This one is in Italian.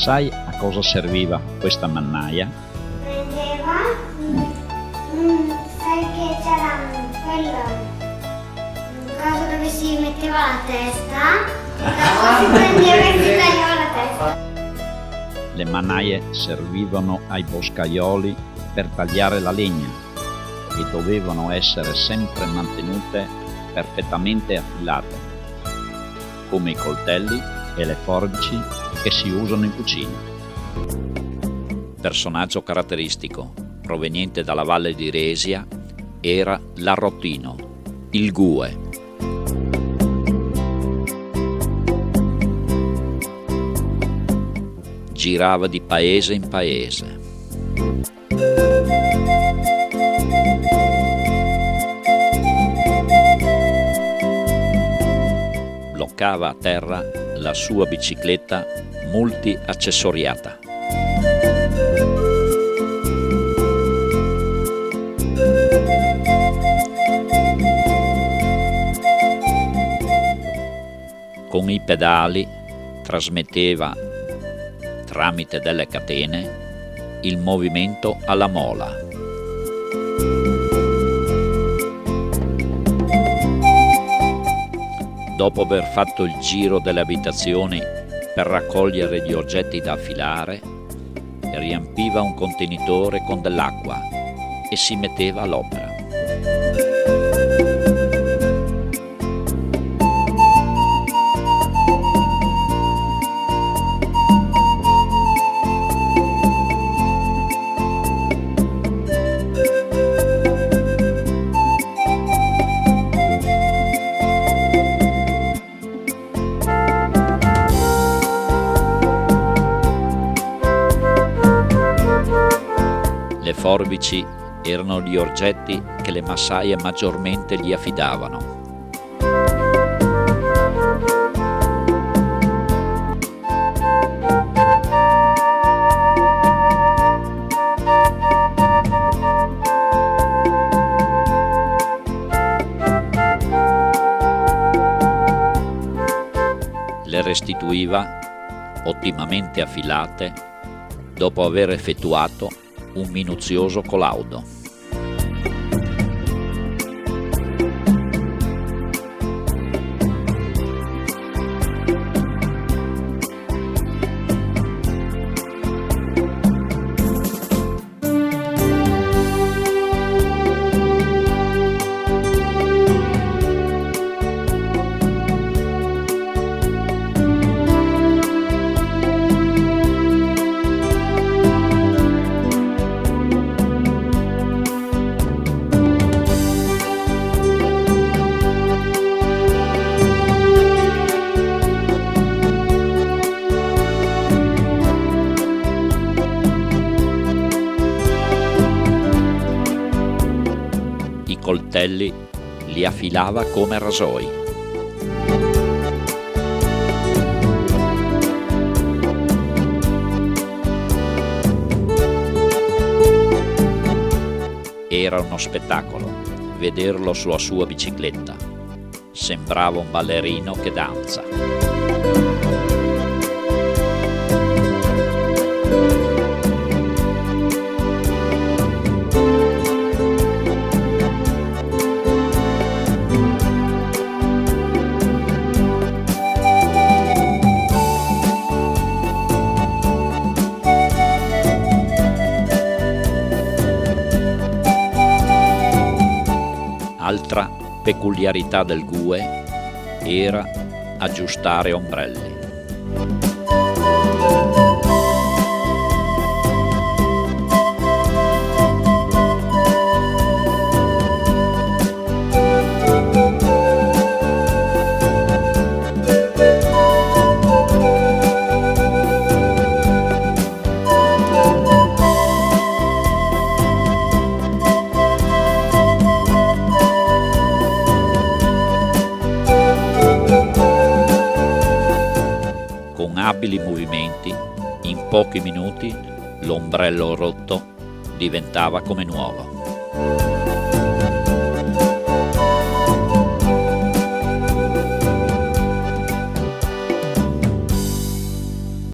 Sai a cosa serviva questa mannaia? Prendeva, sai che c'era quello, cosa dove si metteva la testa, dopo si prendeva e si tagliava la testa. Le mannaie servivano ai boscaioli per tagliare la legna e dovevano essere sempre mantenute perfettamente affilate, come i coltelli e le forbici che si usano in cucina. Personaggio caratteristico proveniente dalla valle di Resia era l'Arrotino, il Gue. Girava di paese in paese. Bloccava a terra la sua bicicletta multi-accessoriata. Con i pedali trasmetteva, tramite delle catene, il movimento alla mola. Dopo aver fatto il giro delle abitazioni per raccogliere gli oggetti da affilare, riempiva un contenitore con dell'acqua e si metteva all'opera. Le forbici erano gli oggetti che le massaie maggiormente gli affidavano. Le restituiva ottimamente affilate dopo aver effettuato un minuzioso collaudo. I coltelli li affilava come rasoi. Era uno spettacolo vederlo sulla sua bicicletta. Sembrava un ballerino che danza. Altra peculiarità del Gue era aggiustare ombrelli. Con abili movimenti, in pochi minuti l'ombrello rotto diventava come nuovo.